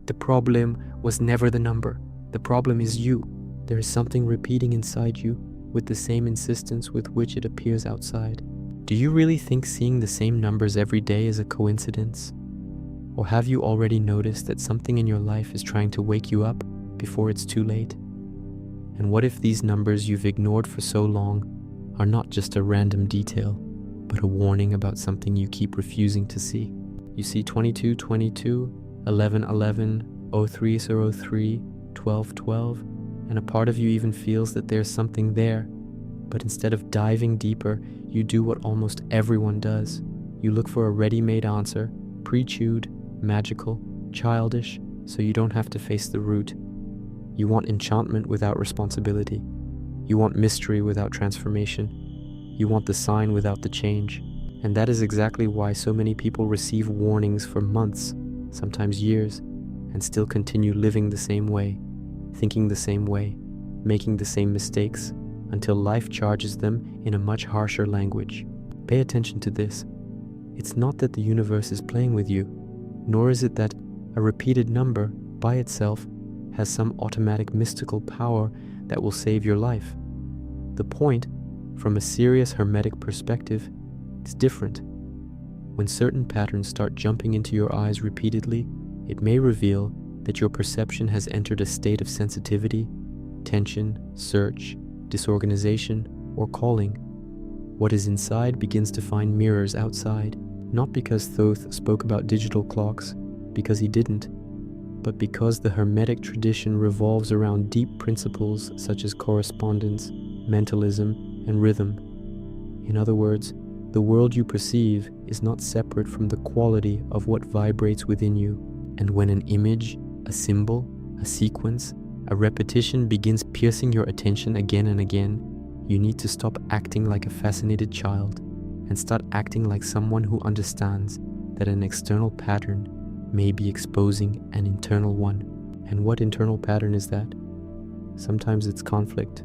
The problem was never the number. The problem is you. There is something repeating inside you with the same insistence with which it appears outside. Do you really think seeing the same numbers every day is a coincidence? Or have you already noticed that something in your life is trying to wake you up before it's too late? And what if these numbers you've ignored for so long are not just a random detail, but a warning about something you keep refusing to see? You see 2222, 1111, 0303, 1212, and a part of you even feels that there's something there. But instead of diving deeper, you do what almost everyone does. You look for a ready-made answer, pre-chewed, magical, childish, so you don't have to face the root. You want enchantment without responsibility. You want mystery without transformation. You want the sign without the change. And that is exactly why so many people receive warnings for months, sometimes years, and still continue living the same way, thinking the same way, making the same mistakes, until life charges them in a much harsher language. Pay attention to this. It's not that the universe is playing with you, nor is it that a repeated number by itself has some automatic mystical power that will save your life. The point, from a serious Hermetic perspective, is different. When certain patterns start jumping into your eyes repeatedly, it may reveal that your perception has entered a state of sensitivity, tension, search, disorganization, or calling. What is inside begins to find mirrors outside, not because Thoth spoke about digital clocks, because he didn't, but because the Hermetic tradition revolves around deep principles such as correspondence, mentalism, and rhythm. In other words, the world you perceive is not separate from the quality of what vibrates within you. And when an image, a symbol, a sequence, a repetition begins piercing your attention again and again, you need to stop acting like a fascinated child and start acting like someone who understands that an external pattern may be exposing an internal one. And what internal pattern is that? Sometimes it's conflict,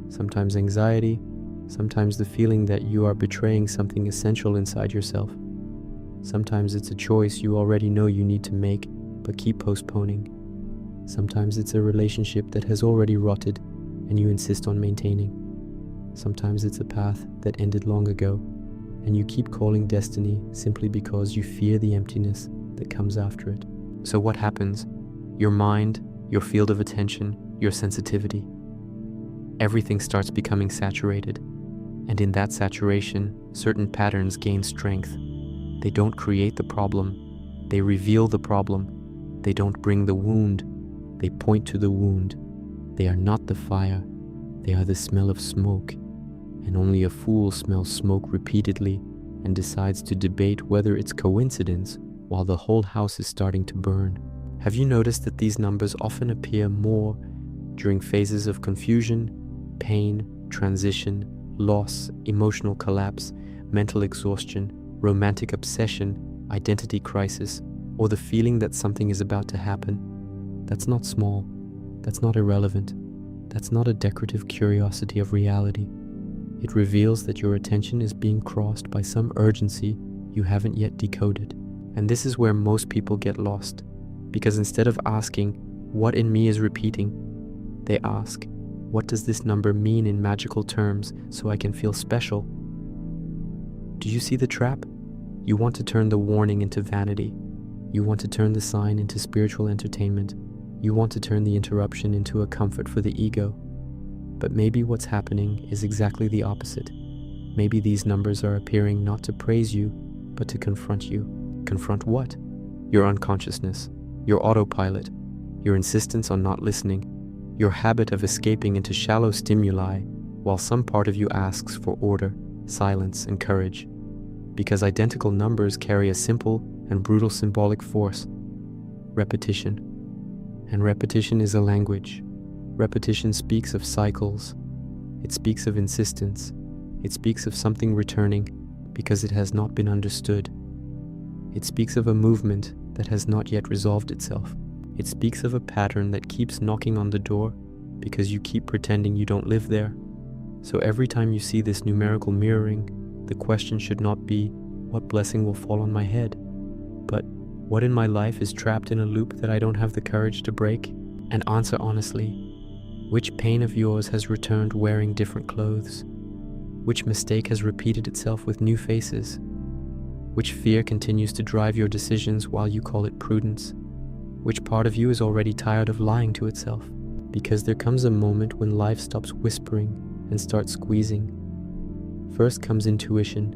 sometimes anxiety, sometimes the feeling that you are betraying something essential inside yourself. Sometimes it's a choice you already know you need to make, but keep postponing. Sometimes it's a relationship that has already rotted and you insist on maintaining. Sometimes it's a path that ended long ago and you keep calling destiny simply because you fear the emptiness that comes after it. So what happens? Your mind, your field of attention, your sensitivity. Everything starts becoming saturated, and in that saturation, certain patterns gain strength. They don't create the problem, they reveal the problem. They don't bring the wound, they point to the wound. They are not the fire, they are the smell of smoke. And only a fool smells smoke repeatedly and decides to debate whether it's coincidence while the whole house is starting to burn. Have you noticed that these numbers often appear more during phases of confusion, pain, transition, loss, emotional collapse, mental exhaustion, romantic obsession, identity crisis, or the feeling that something is about to happen? That's not small. That's not irrelevant. That's not a decorative curiosity of reality. It reveals that your attention is being crossed by some urgency you haven't yet decoded. And this is where most people get lost, because instead of asking, what in me is repeating, they ask, what does this number mean in magical terms so I can feel special? Do you see the trap? You want to turn the warning into vanity. You want to turn the sign into spiritual entertainment. You want to turn the interruption into a comfort for the ego. But maybe what's happening is exactly the opposite. Maybe these numbers are appearing not to praise you, but to confront you. Confront what? Your unconsciousness, your autopilot, your insistence on not listening, your habit of escaping into shallow stimuli while some part of you asks for order, silence, and courage. Because identical numbers carry a simple and brutal symbolic force: repetition. And repetition is a language. Repetition speaks of cycles. It speaks of insistence. It speaks of something returning because it has not been understood. It speaks of a movement that has not yet resolved itself. It speaks of a pattern that keeps knocking on the door because you keep pretending you don't live there. So every time you see this numerical mirroring, the question should not be, what blessing will fall on my head? But What in my life is trapped in a loop that I don't have the courage to break? And answer honestly. Which pain of yours has returned wearing different clothes? Which mistake has repeated itself with new faces? Which fear continues to drive your decisions while you call it prudence? Which part of you is already tired of lying to itself? Because there comes a moment when life stops whispering and starts squeezing. First comes intuition,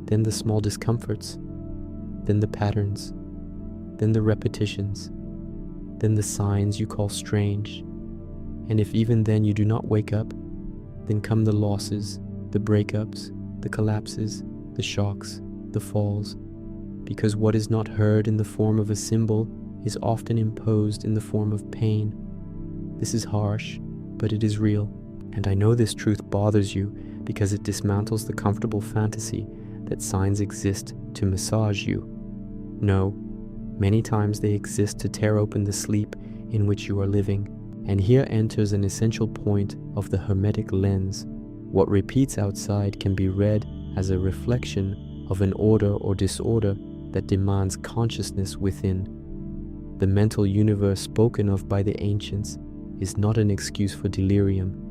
then the small discomforts, then the patterns, then the repetitions, then the signs you call strange. And if even then you do not wake up, then come the losses, the breakups, the collapses, the shocks, the falls. Because what is not heard in the form of a symbol is often imposed in the form of pain. This is harsh, but it is real. And I know this truth bothers you because it dismantles the comfortable fantasy that signs exist to massage you. No, many times they exist to tear open the sleep in which you are living. And here enters an essential point of the Hermetic lens. What repeats outside can be read as a reflection of an order or disorder that demands consciousness within. The mental universe spoken of by the ancients is not an excuse for delirium.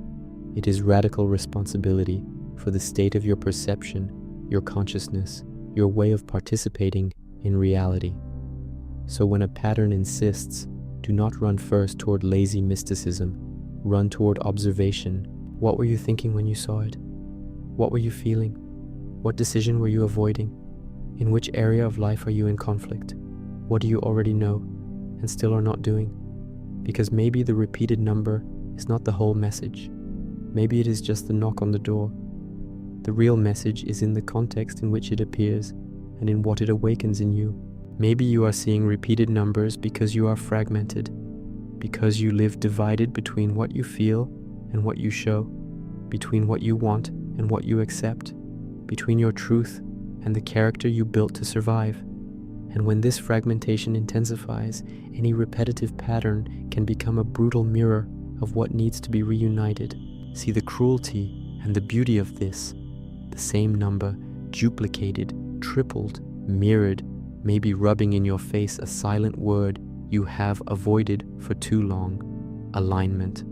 It is radical responsibility for the state of your perception, your consciousness, your way of participating in reality. So when a pattern insists, do not run first toward lazy mysticism. Run toward observation. What were you thinking when you saw it? What were you feeling? What decision were you avoiding? In which area of life are you in conflict? What do you already know and still are not doing? Because maybe the repeated number is not the whole message. Maybe it is just the knock on the door. The real message is in the context in which it appears and in what it awakens in you. Maybe you are seeing repeated numbers because you are fragmented, because you live divided between what you feel and what you show, between what you want and what you accept, between your truth and the character you built to survive. And when this fragmentation intensifies, any repetitive pattern can become a brutal mirror of what needs to be reunited. See the cruelty and the beauty of this. The same number, duplicated, tripled, mirrored, may be rubbing in your face a silent word you have avoided for too long: alignment.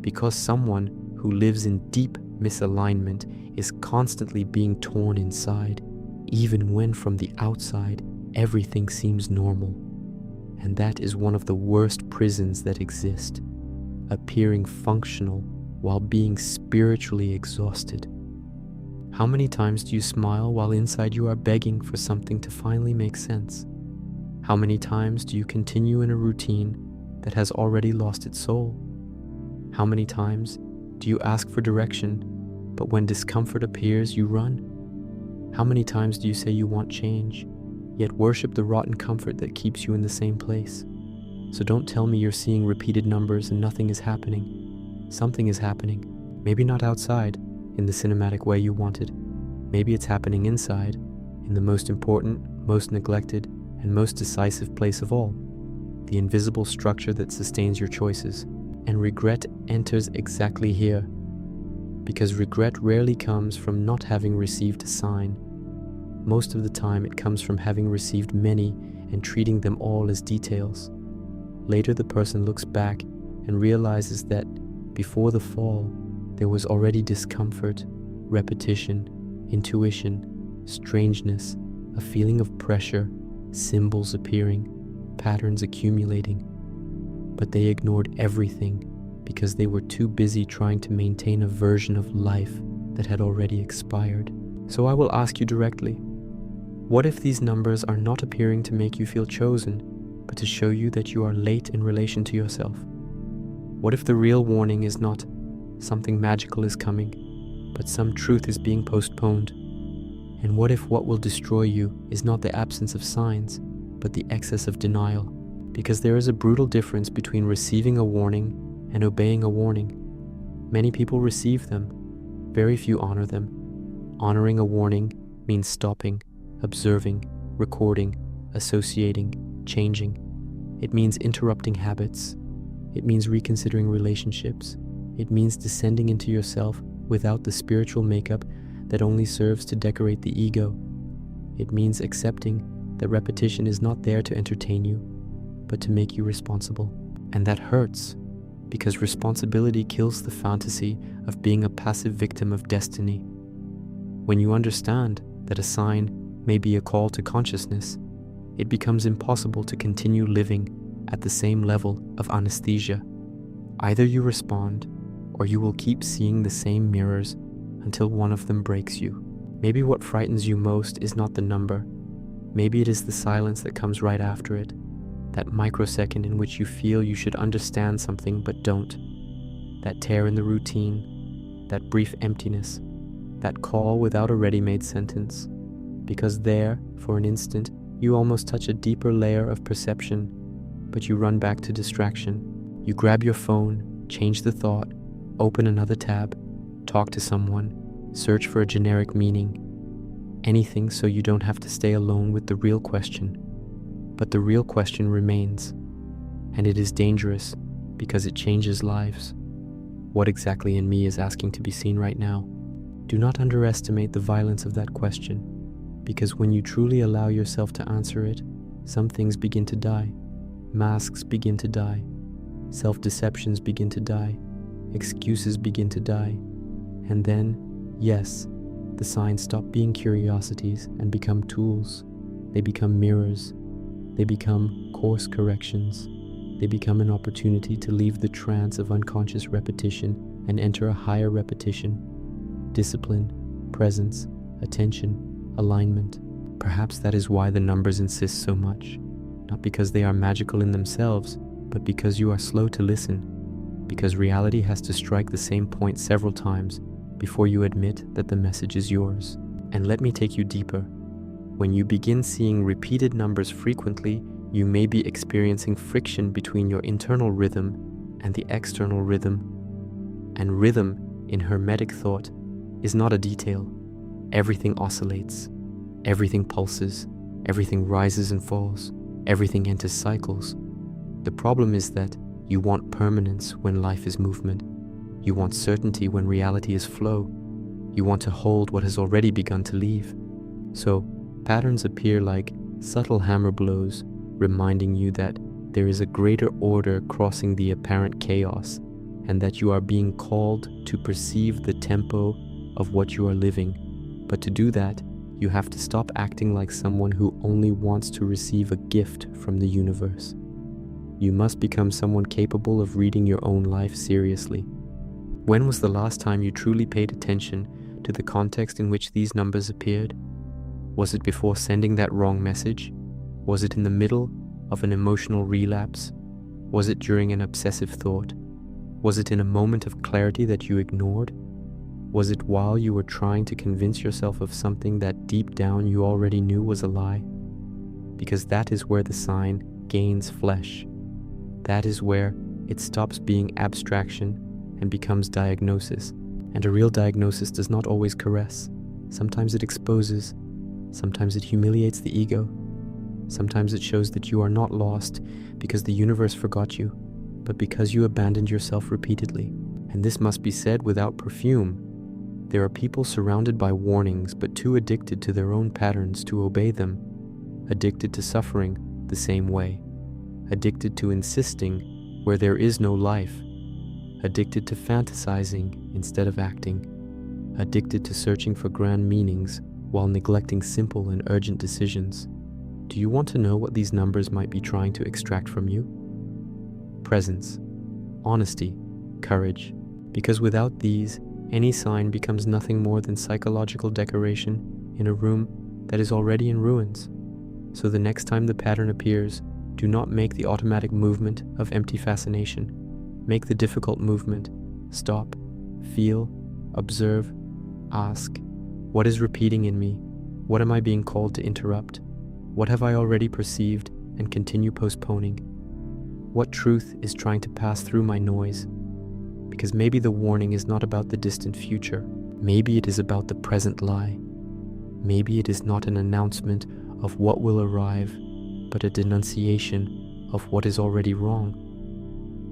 Because someone who lives in deep misalignment is constantly being torn inside, even when from the outside everything seems normal. And that is one of the worst prisons that exist, appearing functional while being spiritually exhausted. How many times do you smile while inside you are begging for something to finally make sense? How many times do you continue in a routine that has already lost its soul? How many times do you ask for direction, but when discomfort appears, you run? How many times do you say you want change, yet worship the rotten comfort that keeps you in the same place? So don't tell me you're seeing repeated numbers and nothing is happening. Something is happening. Maybe not outside, in the cinematic way you wanted. Maybe it's happening inside, in the most important, most neglected, and most decisive place of all, the invisible structure that sustains your choices. And regret enters exactly here, because regret rarely comes from not having received a sign. Most of the time it comes from having received many and treating them all as details. Later the person looks back and realizes that before the fall, there was already discomfort, repetition, intuition, strangeness, a feeling of pressure, symbols appearing, patterns accumulating. But they ignored everything because they were too busy trying to maintain a version of life that had already expired. So I will ask you directly, what if these numbers are not appearing to make you feel chosen, but to show you that you are late in relation to yourself? What if the real warning is not something magical is coming, but some truth is being postponed? And what if what will destroy you is not the absence of signs, but the excess of denial? Because there is a brutal difference between receiving a warning and obeying a warning. Many people receive them, very few honor them. Honoring a warning means stopping, observing, recording, associating, changing. It means interrupting habits. It means reconsidering relationships. It means descending into yourself without the spiritual makeup that only serves to decorate the ego. It means accepting that repetition is not there to entertain you, but to make you responsible. And that hurts, because responsibility kills the fantasy of being a passive victim of destiny. When you understand that a sign may be a call to consciousness, it becomes impossible to continue living at the same level of anesthesia. Either you respond, or you will keep seeing the same mirrors until one of them breaks you. Maybe what frightens you most is not the number. Maybe it is the silence that comes right after it, that microsecond in which you feel you should understand something but don't, that tear in the routine, that brief emptiness, that call without a ready-made sentence. Because there, for an instant, you almost touch a deeper layer of perception, but you run back to distraction. You grab your phone, change the thought, open another tab, talk to someone, search for a generic meaning, anything so you don't have to stay alone with the real question. But the real question remains, and it is dangerous because it changes lives. What exactly in me is asking to be seen right now? Do not underestimate the violence of that question, because when you truly allow yourself to answer it, some things begin to die. Masks begin to die. Self-deceptions begin to die. Excuses begin to die. And then, yes, the signs stop being curiosities and become tools. They become mirrors. They become course corrections. They become an opportunity to leave the trance of unconscious repetition and enter a higher repetition. Discipline, presence, attention, alignment. Perhaps that is why the numbers insist so much. Not because they are magical in themselves, but because you are slow to listen. Because reality has to strike the same point several times before you admit that the message is yours. And let me take you deeper. When you begin seeing repeated numbers frequently, you may be experiencing friction between your internal rhythm and the external rhythm. And rhythm, in Hermetic thought, is not a detail. Everything oscillates. Everything pulses. Everything rises and falls. Everything enters cycles. The problem is that you want permanence when life is movement. You want certainty when reality is flow. You want to hold what has already begun to leave. So, patterns appear like subtle hammer blows, reminding you that there is a greater order crossing the apparent chaos, and that you are being called to perceive the tempo of what you are living. But to do that, you have to stop acting like someone who only wants to receive a gift from the universe. You must become someone capable of reading your own life seriously. When was the last time you truly paid attention to the context in which these numbers appeared? Was it before sending that wrong message? Was it in the middle of an emotional relapse? Was it during an obsessive thought? Was it in a moment of clarity that you ignored? Was it while you were trying to convince yourself of something that deep down you already knew was a lie? Because that is where the sign gains flesh. That is where it stops being abstraction and becomes diagnosis. And a real diagnosis does not always caress. Sometimes it exposes. Sometimes it humiliates the ego. Sometimes it shows that you are not lost because the universe forgot you, but because you abandoned yourself repeatedly. And this must be said without perfume. There are people surrounded by warnings, but too addicted to their own patterns to obey them, addicted to suffering the same way, addicted to insisting where there is no life, addicted to fantasizing instead of acting, addicted to searching for grand meanings while neglecting simple and urgent decisions. Do you want to know what these numbers might be trying to extract from you? Presence, honesty, courage. Because without these, any sign becomes nothing more than psychological decoration in a room that is already in ruins. So the next time the pattern appears, do not make the automatic movement of empty fascination. Make the difficult movement. Stop, feel, observe, ask. What is repeating in me? What am I being called to interrupt? What have I already perceived and continue postponing? What truth is trying to pass through my noise? Because maybe the warning is not about the distant future. Maybe it is about the present lie. Maybe it is not an announcement of what will arrive, but a denunciation of what is already wrong.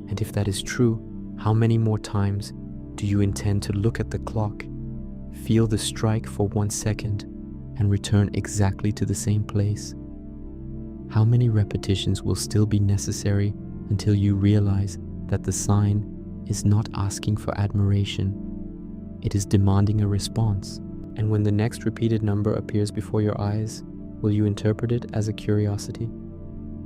And if that is true, how many more times do you intend to look at the clock, feel the strike for 1 second, and return exactly to the same place? How many repetitions will still be necessary until you realize that the sign is not asking for admiration, it is demanding a response? And when the next repeated number appears before your eyes, will you interpret it as a curiosity?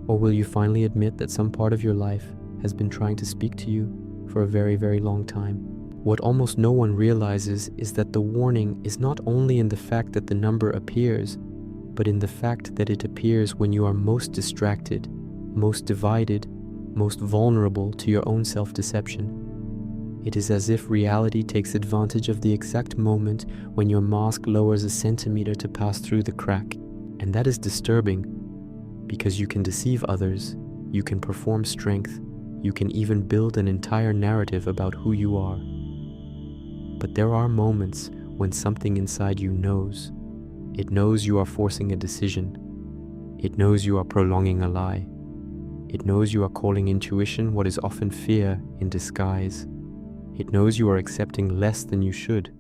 Or will you finally admit that some part of your life has been trying to speak to you for a very, very long time? What almost no one realizes is that the warning is not only in the fact that the number appears, but in the fact that it appears when you are most distracted, most divided, most vulnerable to your own self-deception. It is as if reality takes advantage of the exact moment when your mask lowers a centimeter to pass through the crack. And that is disturbing, because you can deceive others, you can perform strength, you can even build an entire narrative about who you are. But there are moments when something inside you knows. It knows you are forcing a decision. It knows you are prolonging a lie. It knows you are calling intuition what is often fear in disguise. It knows you are accepting less than you should.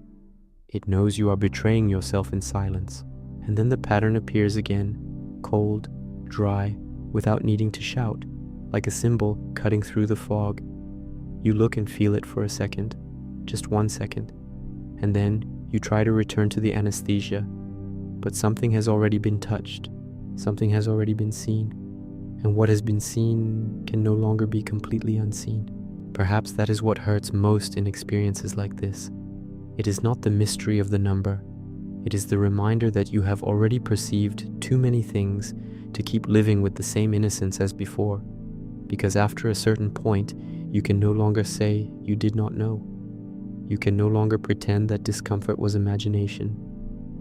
It knows you are betraying yourself in silence. And then the pattern appears again, cold, dry, without needing to shout, like a symbol cutting through the fog. You look and feel it for a second, just 1 second, and then you try to return to the anesthesia, but something has already been touched, something has already been seen, and what has been seen can no longer be completely unseen. Perhaps that is what hurts most in experiences like this. It is not the mystery of the number. It is the reminder that you have already perceived too many things to keep living with the same innocence as before, because after a certain point, you can no longer say you did not know. You can no longer pretend that discomfort was imagination.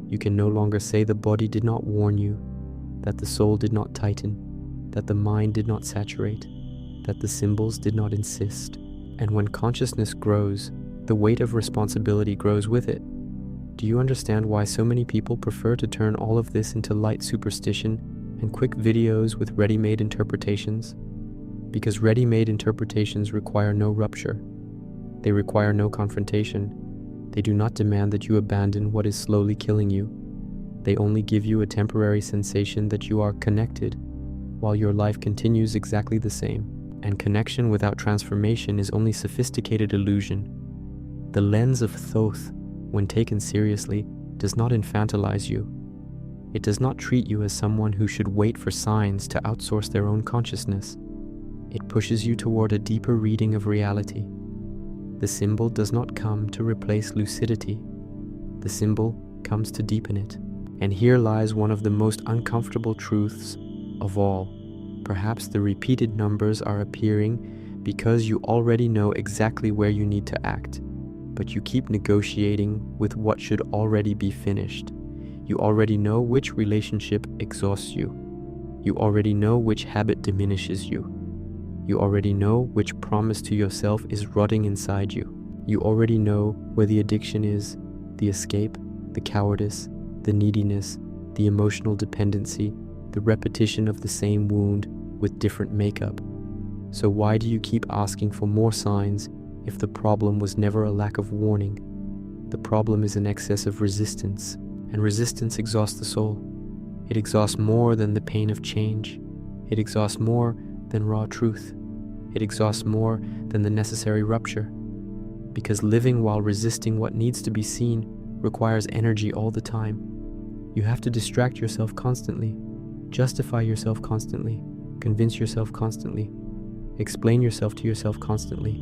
You can no longer say the body did not warn you, that the soul did not tighten, that the mind did not saturate, that the symbols did not insist. And when consciousness grows, the weight of responsibility grows with it. Do you understand why so many people prefer to turn all of this into light superstition and quick videos with ready-made interpretations? Because ready-made interpretations require no rupture. They require no confrontation. They do not demand that you abandon what is slowly killing you. They only give you a temporary sensation that you are connected, while your life continues exactly the same. And connection without transformation is only sophisticated illusion. The lens of Thoth, when taken seriously, does not infantilize you. It does not treat you as someone who should wait for signs to outsource their own consciousness. It pushes you toward a deeper reading of reality. The symbol does not come to replace lucidity. The symbol comes to deepen it. And here lies one of the most uncomfortable truths of all. Perhaps the repeated numbers are appearing because you already know exactly where you need to act, but you keep negotiating with what should already be finished. You already know which relationship exhausts you. You already know which habit diminishes you. You already know which promise to yourself is rotting inside you. You already know where the addiction is, the escape, the cowardice, the neediness, the emotional dependency, the repetition of the same wound with different makeup. So why do you keep asking for more signs if the problem was never a lack of warning? The problem is an excess of resistance, and resistance exhausts the soul. It exhausts more than the pain of change. It exhausts more than raw truth. It exhausts more than the necessary rupture. Because living while resisting what needs to be seen requires energy all the time. You have to distract yourself constantly, justify yourself constantly, convince yourself constantly, explain yourself to yourself constantly.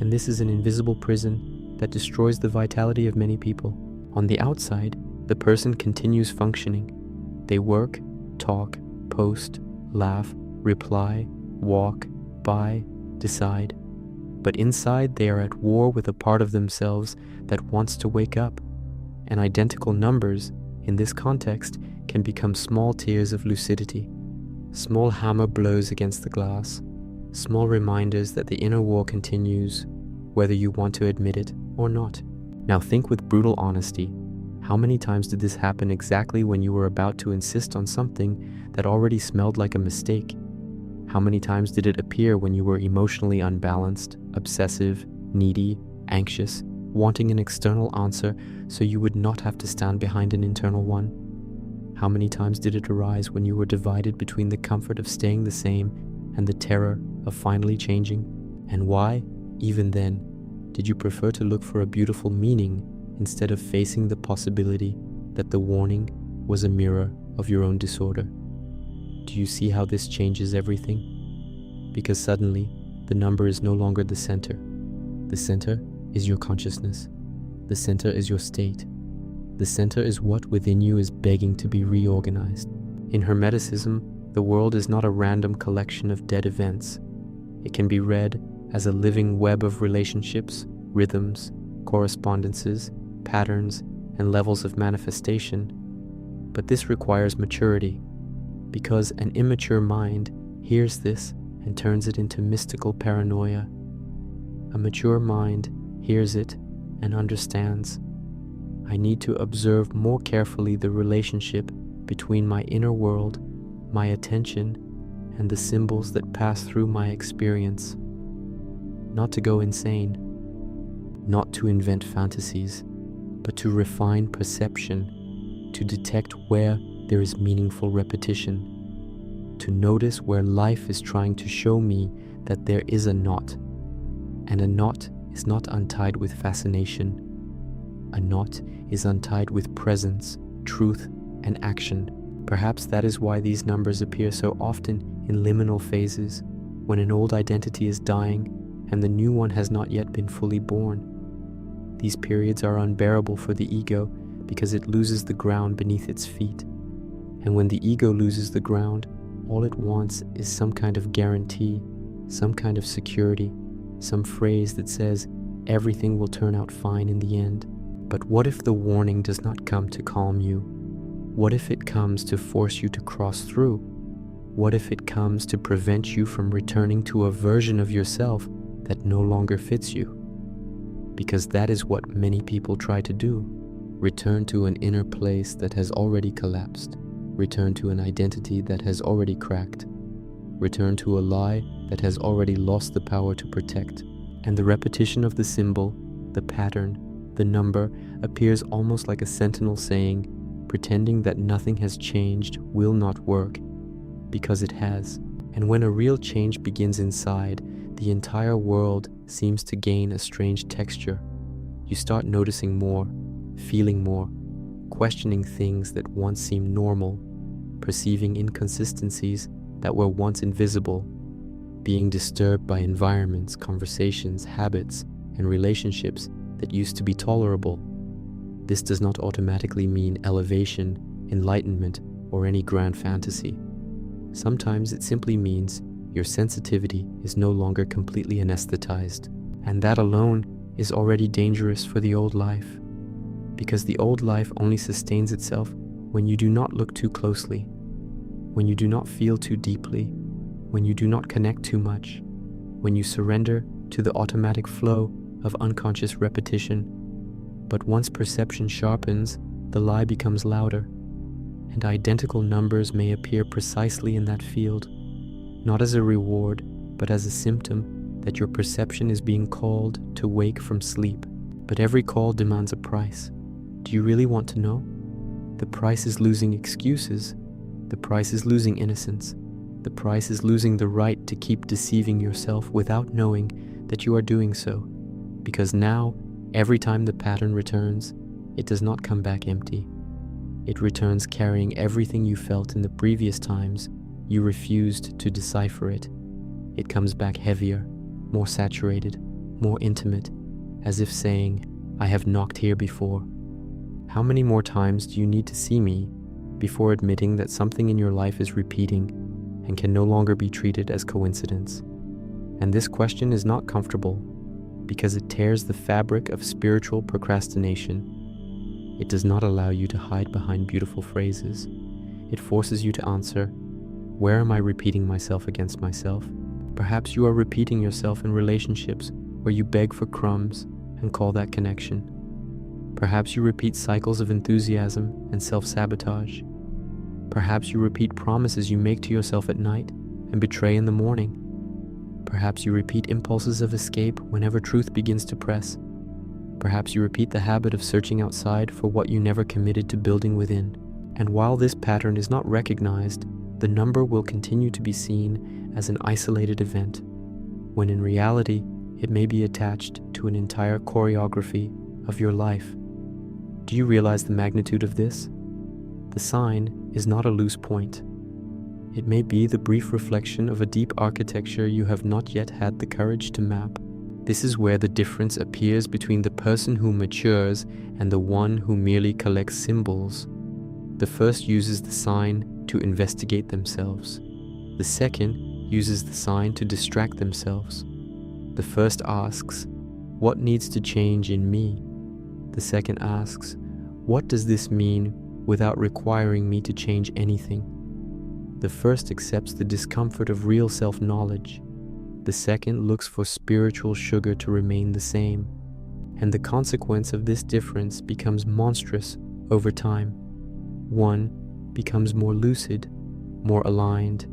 And this is an invisible prison that destroys the vitality of many people. On the outside, the person continues functioning. They work, talk, post, laugh, reply, walk, buy, decide. But inside they are at war with a part of themselves that wants to wake up. And identical numbers, in this context, can become small tears of lucidity, small hammer blows against the glass, small reminders that the inner war continues, whether you want to admit it or not. Now think with brutal honesty, how many times did this happen exactly when you were about to insist on something that already smelled like a mistake? How many times did it appear when you were emotionally unbalanced, obsessive, needy, anxious, wanting an external answer so you would not have to stand behind an internal one? How many times did it arise when you were divided between the comfort of staying the same and the terror of finally changing? And why, even then, did you prefer to look for a beautiful meaning instead of facing the possibility that the warning was a mirror of your own disorder? Do you see how this changes everything? Because suddenly, the number is no longer the center. The center is your consciousness. The center is your state. The center is what within you is begging to be reorganized. In Hermeticism, the world is not a random collection of dead events. It can be read as a living web of relationships, rhythms, correspondences, patterns, and levels of manifestation. But this requires maturity, because an immature mind hears this and turns it into mystical paranoia. A mature mind hears it and understands. I need to observe more carefully the relationship between my inner world, my attention, and the symbols that pass through my experience. Not to go insane, not to invent fantasies, but to refine perception, to detect where there is meaningful repetition, to notice where life is trying to show me that there is a knot, and a knot is not untied with fascination. A knot is untied with presence, truth, and action. Perhaps that is why these numbers appear so often in liminal phases, when an old identity is dying and the new one has not yet been fully born. These periods are unbearable for the ego because it loses the ground beneath its feet. And when the ego loses the ground, all it wants is some kind of guarantee, some kind of security, some phrase that says everything will turn out fine in the end. But what if the warning does not come to calm you? What if it comes to force you to cross through? What if it comes to prevent you from returning to a version of yourself that no longer fits you? Because that is what many people try to do. Return to an inner place that has already collapsed. Return to an identity that has already cracked. Return to a lie that has already lost the power to protect. And the repetition of the symbol, the pattern, the number appears almost like a sentinel saying, pretending that nothing has changed will not work, because it has. And when a real change begins inside, the entire world seems to gain a strange texture. You start noticing more, feeling more, questioning things that once seemed normal, perceiving inconsistencies that were once invisible, being disturbed by environments, conversations, habits, and relationships that used to be tolerable. This does not automatically mean elevation, enlightenment, or any grand fantasy. Sometimes it simply means your sensitivity is no longer completely anesthetized, and that alone is already dangerous for the old life, because the old life only sustains itself when you do not look too closely, when you do not feel too deeply, when you do not connect too much, when you surrender to the automatic flow of unconscious repetition. But once perception sharpens, the lie becomes louder, and identical numbers may appear precisely in that field, not as a reward, but as a symptom that your perception is being called to wake from sleep. But every call demands a price. Do you really want to know? The price is losing excuses. The price is losing innocence. The price is losing the right to keep deceiving yourself without knowing that you are doing so. Because now, every time the pattern returns, it does not come back empty. It returns carrying everything you felt in the previous times you refused to decipher it. It comes back heavier, more saturated, more intimate, as if saying, I have knocked here before. How many more times do you need to see me before admitting that something in your life is repeating and can no longer be treated as coincidence? And this question is not comfortable because it tears the fabric of spiritual procrastination. It does not allow you to hide behind beautiful phrases. It forces you to answer, where am I repeating myself against myself? Perhaps you are repeating yourself in relationships where you beg for crumbs and call that connection. Perhaps you repeat cycles of enthusiasm and self-sabotage. Perhaps you repeat promises you make to yourself at night and betray in the morning. Perhaps you repeat impulses of escape whenever truth begins to press. Perhaps you repeat the habit of searching outside for what you never committed to building within. And while this pattern is not recognized, the number will continue to be seen as an isolated event, when in reality, it may be attached to an entire choreography of your life. Do you realize the magnitude of this? The sign is not a loose point. It may be the brief reflection of a deep architecture you have not yet had the courage to map. This is where the difference appears between the person who matures and the one who merely collects symbols. The first uses the sign to investigate themselves. The second uses the sign to distract themselves. The first asks, "What needs to change in me?" The second asks, "What does this mean without requiring me to change anything?" The first accepts the discomfort of real self-knowledge. The second looks for spiritual sugar to remain the same. And the consequence of this difference becomes monstrous over time. One becomes more lucid, more aligned,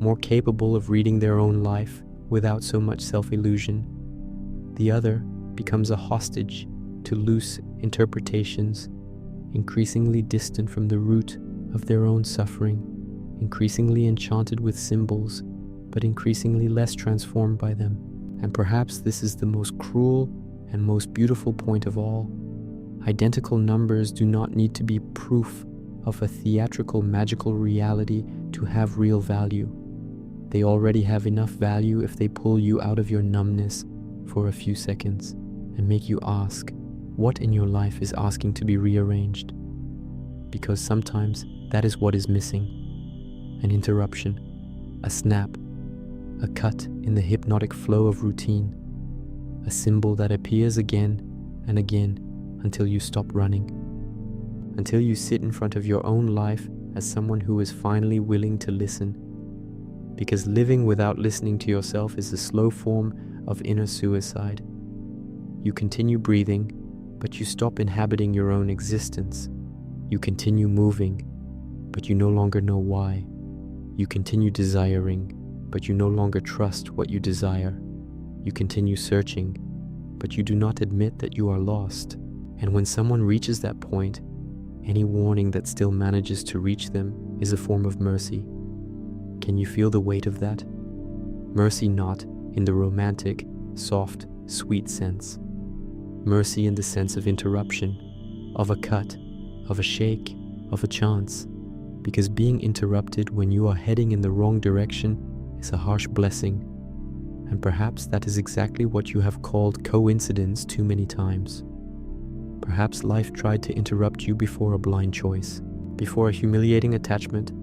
more capable of reading their own life without so much self-illusion. The other becomes a hostage to loose interpretations, increasingly distant from the root of their own suffering, increasingly enchanted with symbols, but increasingly less transformed by them. And perhaps this is the most cruel and most beautiful point of all. Identical numbers do not need to be proof of a theatrical magical reality to have real value. They already have enough value if they pull you out of your numbness for a few seconds and make you ask, what in your life is asking to be rearranged? Because sometimes that is what is missing. An interruption, a snap, a cut in the hypnotic flow of routine, a symbol that appears again and again until you stop running, until you sit in front of your own life as someone who is finally willing to listen. Because living without listening to yourself is a slow form of inner suicide. You continue breathing, but you stop inhabiting your own existence. You continue moving, but you no longer know why. You continue desiring, but you no longer trust what you desire. You continue searching, but you do not admit that you are lost. And when someone reaches that point, any warning that still manages to reach them is a form of mercy. Can you feel the weight of that? Mercy not in the romantic, soft, sweet sense. Mercy in the sense of interruption, of a cut, of a shake, of a chance. Because being interrupted when you are heading in the wrong direction is a harsh blessing. And perhaps that is exactly what you have called coincidence too many times. Perhaps life tried to interrupt you before a blind choice, before a humiliating attachment,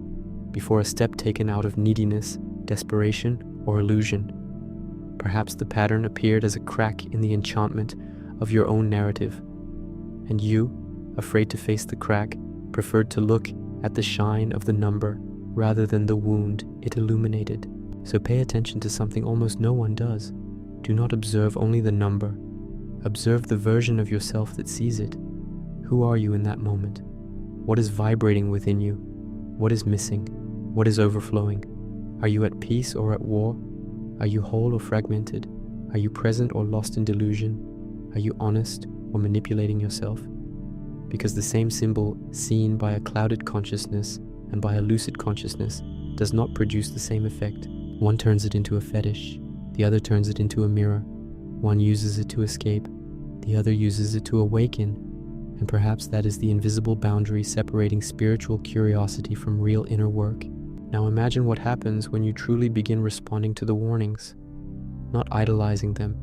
before a step taken out of neediness, desperation, or illusion. Perhaps the pattern appeared as a crack in the enchantment of your own narrative, and you, afraid to face the crack, preferred to look at the shine of the number rather than the wound it illuminated. So pay attention to something almost no one does. Do not observe only the number. Observe the version of yourself that sees it. Who are you in that moment? What is vibrating within you? What is missing? What is overflowing? Are you at peace or at war? Are you whole or fragmented? Are you present or lost in delusion? Are you honest or manipulating yourself? Because the same symbol seen by a clouded consciousness and by a lucid consciousness does not produce the same effect. One turns it into a fetish, the other turns it into a mirror. One uses it to escape, the other uses it to awaken, and perhaps that is the invisible boundary separating spiritual curiosity from real inner work. Now imagine what happens when you truly begin responding to the warnings, not idolizing them,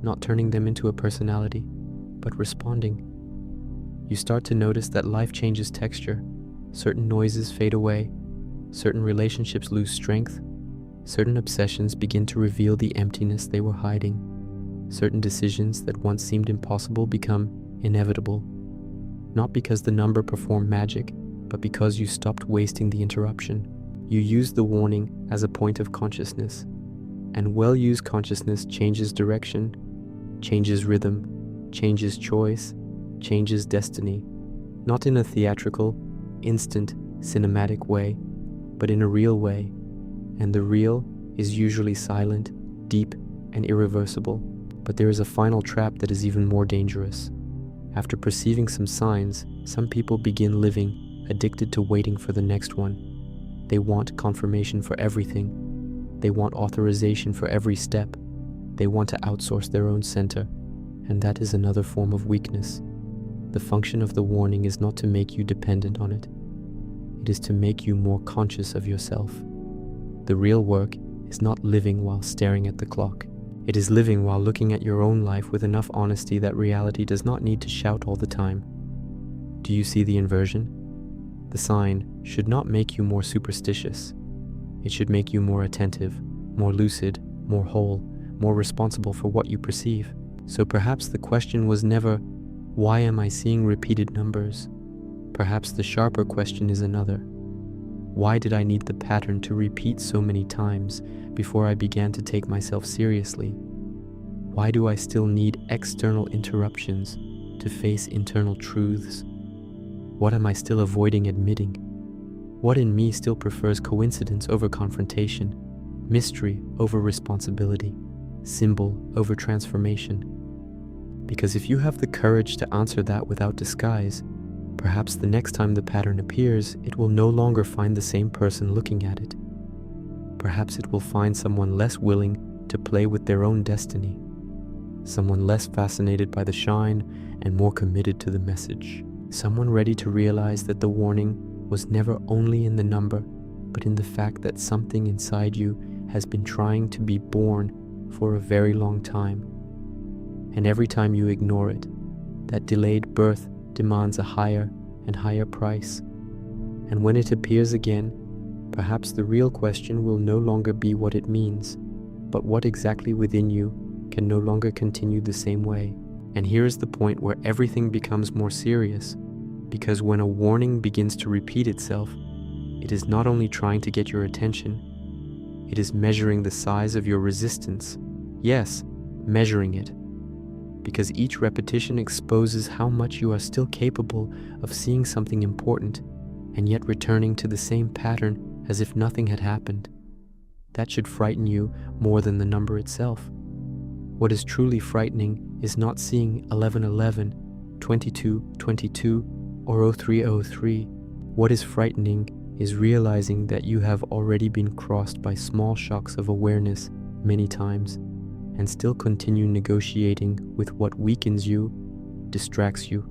not turning them into a personality, but responding. You start to notice that life changes texture, certain noises fade away, certain relationships lose strength, certain obsessions begin to reveal the emptiness they were hiding. Certain decisions that once seemed impossible become inevitable, not because the number performed magic, but because you stopped wasting the interruption. You used the warning as a point of consciousness, and well-used consciousness changes direction, changes rhythm, changes choice, changes destiny, not in a theatrical, instant, cinematic way, but in a real way. And the real is usually silent, deep, and irreversible. But there is a final trap that is even more dangerous. After perceiving some signs, some people begin living addicted to waiting for the next one. They want confirmation for everything. They want authorization for every step. They want to outsource their own center, and that is another form of weakness. The function of the warning is not to make you dependent on it. It is to make you more conscious of yourself. The real work is not living while staring at the clock. It is living while looking at your own life with enough honesty that reality does not need to shout all the time. Do you see the inversion? The sign should not make you more superstitious. It should make you more attentive, more lucid, more whole, more responsible for what you perceive. So perhaps the question was never, why am I seeing repeated numbers? Perhaps the sharper question is another. Why did I need the pattern to repeat so many times before I began to take myself seriously? Why do I still need external interruptions to face internal truths? What am I still avoiding admitting? What in me still prefers coincidence over confrontation, mystery over responsibility, symbol over transformation? Because if you have the courage to answer that without disguise, perhaps the next time the pattern appears, it will no longer find the same person looking at it. Perhaps it will find someone less willing to play with their own destiny, someone less fascinated by the shine and more committed to the message, someone ready to realize that the warning was never only in the number, but in the fact that something inside you has been trying to be born for a very long time. And every time you ignore it, that delayed birth demands a higher and higher price. And when it appears again, perhaps the real question will no longer be what it means, but what exactly within you can no longer continue the same way. And here is the point where everything becomes more serious, because when a warning begins to repeat itself, it is not only trying to get your attention, it is measuring the size of your resistance. Yes, measuring it. Because each repetition exposes how much you are still capable of seeing something important and yet returning to the same pattern as if nothing had happened. That should frighten you more than the number itself. What is truly frightening is not seeing 1111, 2222, or 0303. What is frightening is realizing that you have already been crossed by small shocks of awareness many times, and still continue negotiating with what weakens you, distracts you,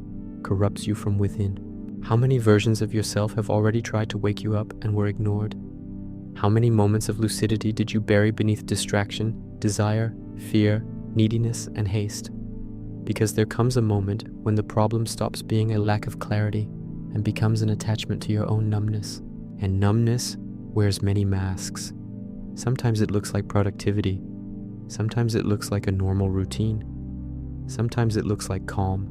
corrupts you from within. How many versions of yourself have already tried to wake you up and were ignored? How many moments of lucidity did you bury beneath distraction, desire, fear, neediness, and haste? Because there comes a moment when the problem stops being a lack of clarity and becomes an attachment to your own numbness. And numbness wears many masks. Sometimes it looks like productivity. Sometimes it looks like a normal routine. Sometimes it looks like calm.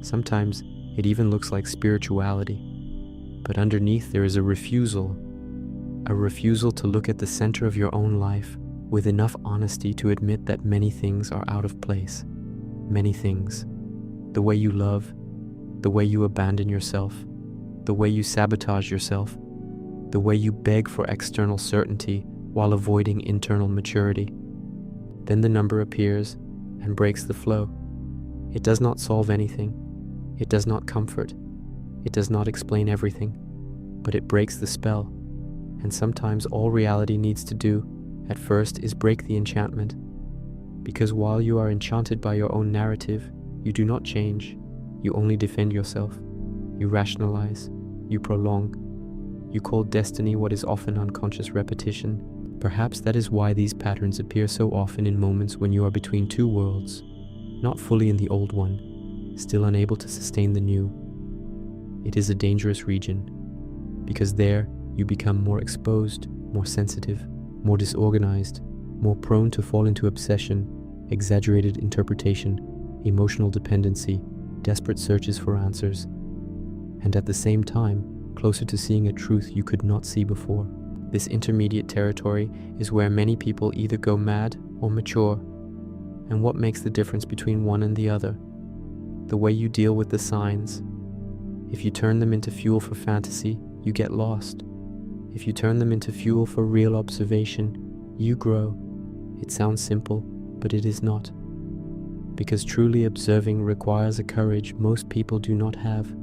Sometimes it even looks like spirituality. But underneath there is a refusal to look at the center of your own life with enough honesty to admit that many things are out of place. Many things. The way you love, the way you abandon yourself, the way you sabotage yourself, the way you beg for external certainty while avoiding internal maturity. Then the number appears and breaks the flow. It does not solve anything. It does not comfort. It does not explain everything. But it breaks the spell. And sometimes all reality needs to do, at first, is break the enchantment. Because while you are enchanted by your own narrative, you do not change. You only defend yourself. You rationalize. You prolong. You call destiny what is often unconscious repetition. Perhaps that is why these patterns appear so often in moments when you are between two worlds, not fully in the old one, still unable to sustain the new. It is a dangerous region, because there you become more exposed, more sensitive, more disorganized, more prone to fall into obsession, exaggerated interpretation, emotional dependency, desperate searches for answers, and at the same time, closer to seeing a truth you could not see before. This intermediate territory is where many people either go mad or mature. And what makes the difference between one and the other? The way you deal with the signs. If you turn them into fuel for fantasy, you get lost. If you turn them into fuel for real observation, you grow. It sounds simple, but it is not. Because truly observing requires a courage most people do not have.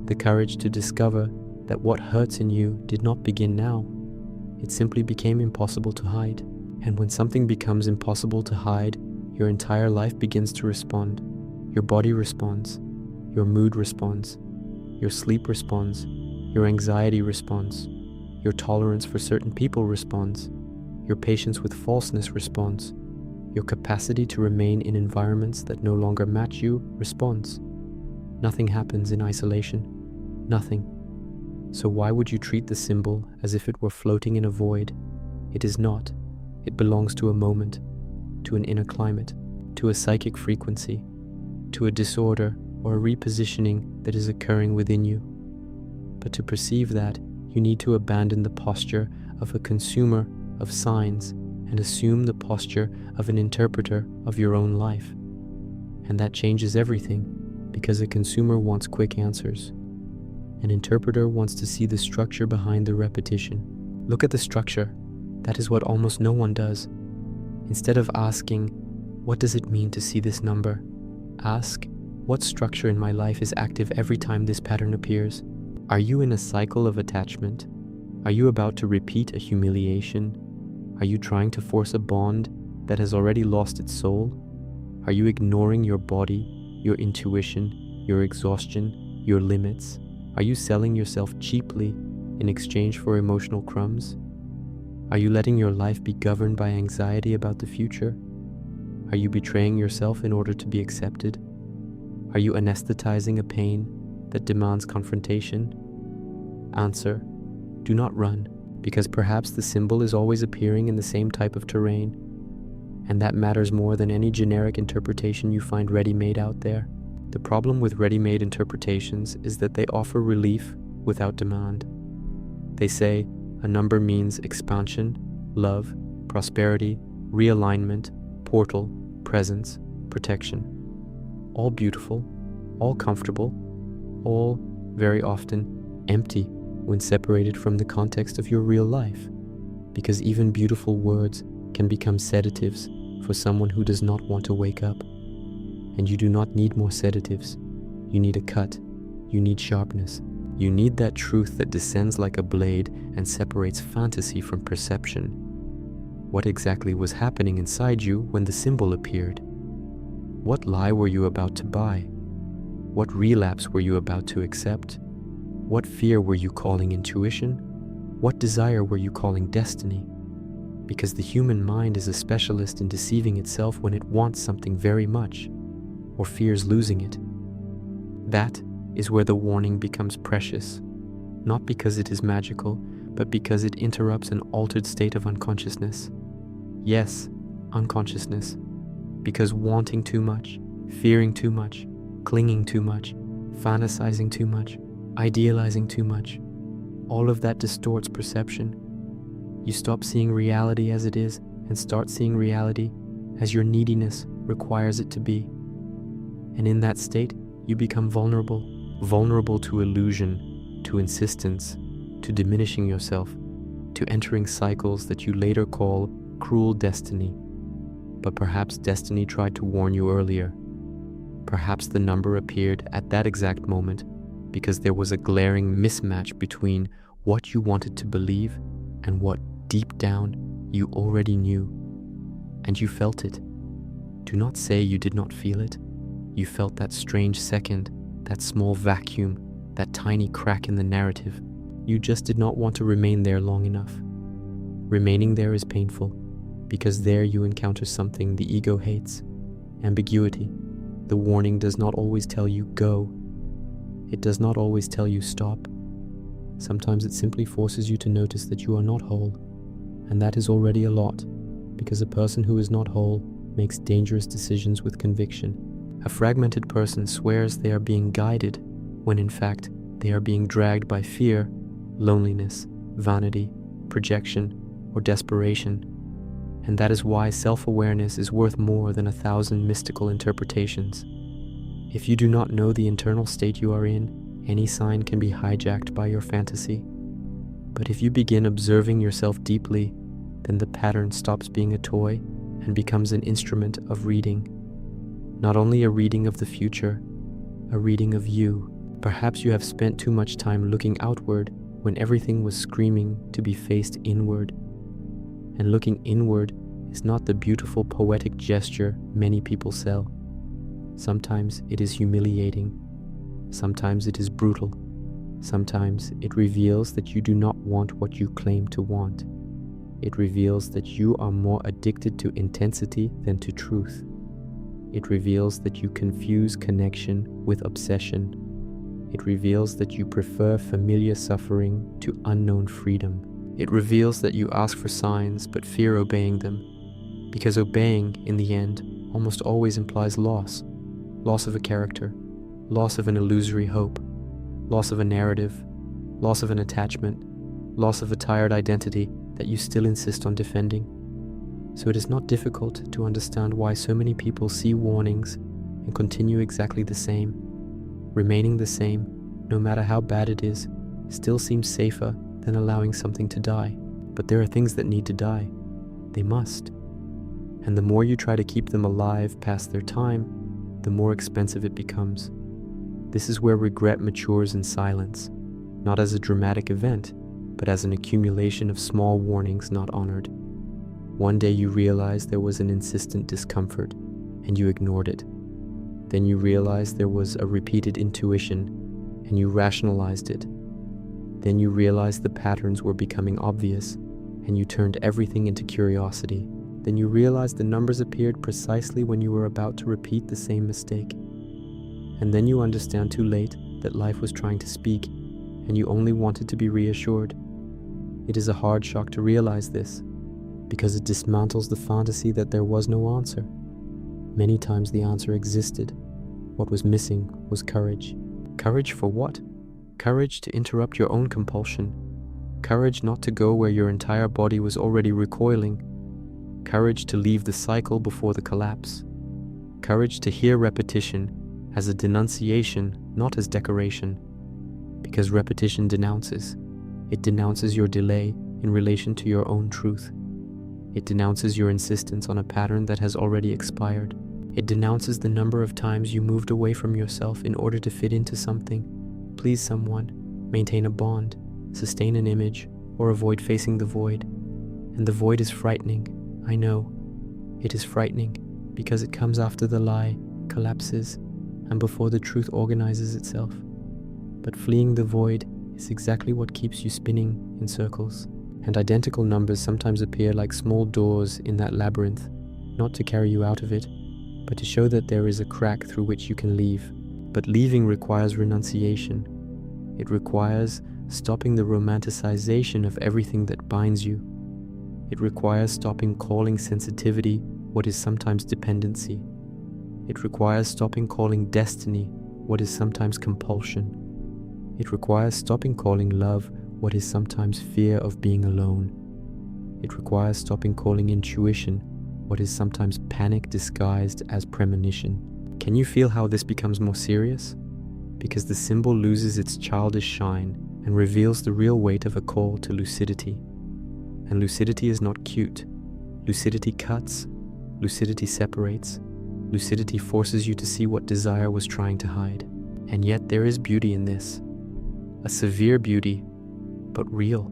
the courage to discover that what hurts in you did not begin now. It simply became impossible to hide. And when something becomes impossible to hide, your entire life begins to respond. Your body responds, your mood responds, your sleep responds, your anxiety responds, your tolerance for certain people responds, your patience with falseness responds, your capacity to remain in environments that no longer match you responds. Nothing happens in isolation. Nothing. So why would you treat the symbol as if it were floating in a void? It is not. It belongs to a moment, to an inner climate, to a psychic frequency, to a disorder or a repositioning that is occurring within you. But to perceive that, you need to abandon the posture of a consumer of signs and assume the posture of an interpreter of your own life. And that changes everything, because a consumer wants quick answers. An interpreter wants to see the structure behind the repetition. Look at the structure. That is what almost no one does. Instead of asking, what does it mean to see this number? Ask, what structure in my life is active every time this pattern appears? Are you in a cycle of attachment? Are you about to repeat a humiliation? Are you trying to force a bond that has already lost its soul? Are you ignoring your body, your intuition, your exhaustion, your limits? Are you selling yourself cheaply in exchange for emotional crumbs? Are you letting your life be governed by anxiety about the future? Are you betraying yourself in order to be accepted? Are you anesthetizing a pain that demands confrontation? Answer: do not run, because perhaps the symbol is always appearing in the same type of terrain, and that matters more than any generic interpretation you find ready-made out there. The problem with ready-made interpretations is that they offer relief without demand. They say a number means expansion, love, prosperity, realignment, portal, presence, protection. All beautiful, all comfortable, all, very often, empty when separated from the context of your real life, because even beautiful words can become sedatives for someone who does not want to wake up. And you do not need more sedatives. You need a cut. You need sharpness. You need that truth that descends like a blade and separates fantasy from perception. What exactly was happening inside you when the symbol appeared? What lie were you about to buy? What relapse were you about to accept? What fear were you calling intuition? What desire were you calling destiny? Because the human mind is a specialist in deceiving itself when it wants something very much, or fears losing it. That is where the warning becomes precious, not because it is magical, but because it interrupts an altered state of unconsciousness. Yes, unconsciousness. Because wanting too much, fearing too much, clinging too much, fantasizing too much, idealizing too much, all of that distorts perception. You stop seeing reality as it is and start seeing reality as your neediness requires it to be. And in that state, you become vulnerable to illusion, to insistence, to diminishing yourself, to entering cycles that you later call cruel destiny. But perhaps destiny tried to warn you earlier. Perhaps the number appeared at that exact moment because there was a glaring mismatch between what you wanted to believe and what, deep down, you already knew. And you felt it. Do not say you did not feel it. You felt that strange second, that small vacuum, that tiny crack in the narrative. You just did not want to remain there long enough. Remaining there is painful, because there you encounter something the ego hates: ambiguity. The warning does not always tell you go. It does not always tell you stop. Sometimes it simply forces you to notice that you are not whole, and that is already a lot, because a person who is not whole makes dangerous decisions with conviction. A fragmented person swears they are being guided, when in fact they are being dragged by fear, loneliness, vanity, projection, or desperation. And that is why self-awareness is worth more than 1,000 mystical interpretations. If you do not know the internal state you are in, any sign can be hijacked by your fantasy. But if you begin observing yourself deeply, then the pattern stops being a toy and becomes an instrument of reading. Not only a reading of the future, a reading of you. Perhaps you have spent too much time looking outward when everything was screaming to be faced inward. And looking inward is not the beautiful poetic gesture many people sell. Sometimes it is humiliating. Sometimes it is brutal. Sometimes it reveals that you do not want what you claim to want. It reveals that you are more addicted to intensity than to truth. It reveals that you confuse connection with obsession. It reveals that you prefer familiar suffering to unknown freedom. It reveals that you ask for signs but fear obeying them, because obeying, in the end, almost always implies loss. Loss of a character, loss of an illusory hope, loss of a narrative, loss of an attachment, loss of a tired identity that you still insist on defending. So it is not difficult to understand why so many people see warnings and continue exactly the same. Remaining the same, no matter how bad it is, still seems safer than allowing something to die. But there are things that need to die. They must. And the more you try to keep them alive past their time, the more expensive it becomes. This is where regret matures in silence, not as a dramatic event, but as an accumulation of small warnings not honored. One day you realized there was an insistent discomfort, and you ignored it. Then you realized there was a repeated intuition, and you rationalized it. Then you realized the patterns were becoming obvious, and you turned everything into curiosity. Then you realized the numbers appeared precisely when you were about to repeat the same mistake. And then you understand too late that life was trying to speak, and you only wanted to be reassured. It is a hard shock to realize this, because it dismantles the fantasy that there was no answer. Many times the answer existed. What was missing was courage. Courage for what? Courage to interrupt your own compulsion. Courage not to go where your entire body was already recoiling. Courage to leave the cycle before the collapse. Courage to hear repetition as a denunciation, not as decoration. Because repetition denounces. It denounces your delay in relation to your own truth. It denounces your insistence on a pattern that has already expired. It denounces the number of times you moved away from yourself in order to fit into something, please someone, maintain a bond, sustain an image, or avoid facing the void. And the void is frightening, I know. It is frightening because it comes after the lie collapses and before the truth organizes itself. But fleeing the void is exactly what keeps you spinning in circles. And identical numbers sometimes appear like small doors in that labyrinth, not to carry you out of it, but to show that there is a crack through which you can leave. But leaving requires renunciation. It requires stopping the romanticization of everything that binds you. It requires stopping calling sensitivity what is sometimes dependency. It requires stopping calling destiny what is sometimes compulsion. It requires stopping calling love what is sometimes fear of being alone. It requires stopping calling intuition what is sometimes panic disguised as premonition. Can you feel how this becomes more serious? Because the symbol loses its childish shine and reveals the real weight of a call to lucidity. And lucidity is not cute. Lucidity cuts. Lucidity separates. Lucidity forces you to see what desire was trying to hide. And yet there is beauty in this. A severe beauty, but real.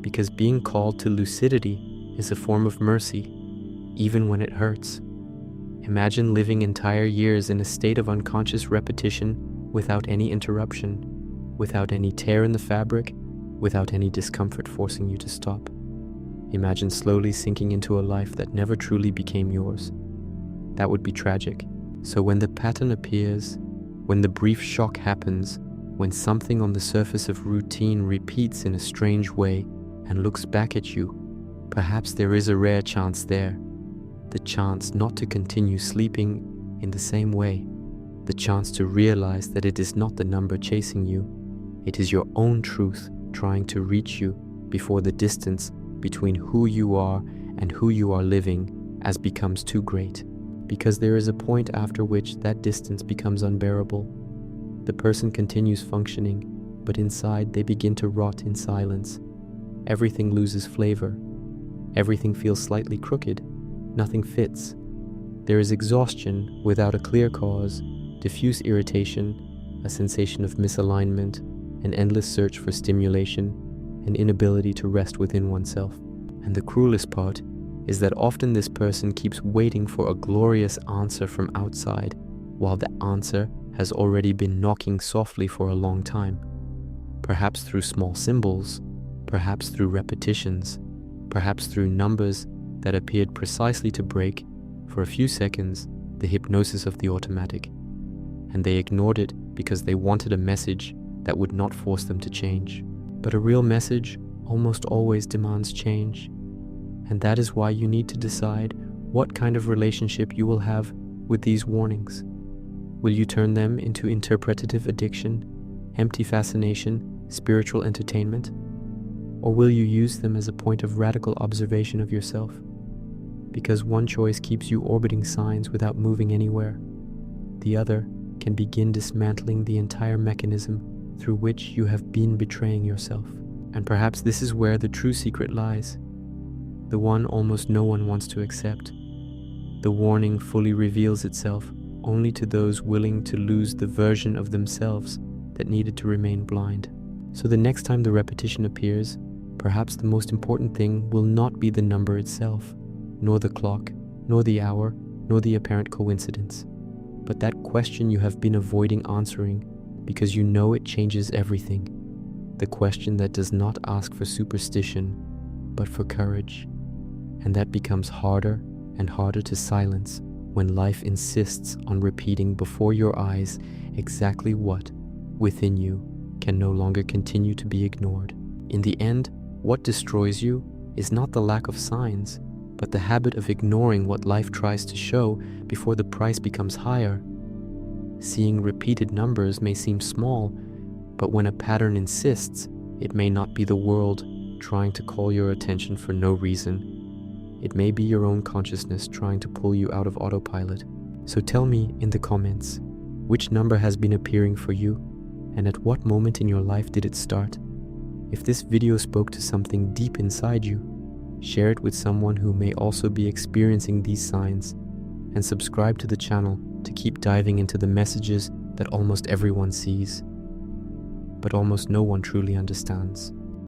Because being called to lucidity is a form of mercy, even when it hurts. Imagine living entire years in a state of unconscious repetition without any interruption, without any tear in the fabric, without any discomfort forcing you to stop. Imagine slowly sinking into a life that never truly became yours. That would be tragic. So when the pattern appears, when the brief shock happens, when something on the surface of routine repeats in a strange way and looks back at you, perhaps there is a rare chance there. The chance not to continue sleeping in the same way. The chance to realize that it is not the number chasing you. It is your own truth trying to reach you before the distance between who you are and who you are living as becomes too great. Because there is a point after which that distance becomes unbearable. The person continues functioning, but inside they begin to rot in silence. Everything loses flavor. Everything feels slightly crooked. Nothing fits. There is exhaustion without a clear cause, diffuse irritation, a sensation of misalignment, an endless search for stimulation, an inability to rest within oneself. And the cruelest part is that often this person keeps waiting for a glorious answer from outside, while the answer has already been knocking softly for a long time. Perhaps through small symbols, perhaps through repetitions, perhaps through numbers that appeared precisely to break, for a few seconds, the hypnosis of the automatic. And they ignored it because they wanted a message that would not force them to change. But a real message almost always demands change. And that is why you need to decide what kind of relationship you will have with these warnings. Will you turn them into interpretative addiction, empty fascination, spiritual entertainment? Or will you use them as a point of radical observation of yourself? Because one choice keeps you orbiting signs without moving anywhere. The other can begin dismantling the entire mechanism through which you have been betraying yourself. And perhaps this is where the true secret lies. The one almost no one wants to accept. The warning fully reveals itself only to those willing to lose the version of themselves that needed to remain blind. So the next time the repetition appears, perhaps the most important thing will not be the number itself, nor the clock, nor the hour, nor the apparent coincidence, but that question you have been avoiding answering because you know it changes everything. The question that does not ask for superstition, but for courage. And that becomes harder and harder to silence when life insists on repeating before your eyes exactly what, within you, can no longer continue to be ignored. In the end, what destroys you is not the lack of signs, but the habit of ignoring what life tries to show before the price becomes higher. Seeing repeated numbers may seem small, but when a pattern insists, it may not be the world trying to call your attention for no reason. It may be your own consciousness trying to pull you out of autopilot. So tell me in the comments, which number has been appearing for you, and at what moment in your life did it start? If this video spoke to something deep inside you, share it with someone who may also be experiencing these signs, and subscribe to the channel to keep diving into the messages that almost everyone sees, but almost no one truly understands.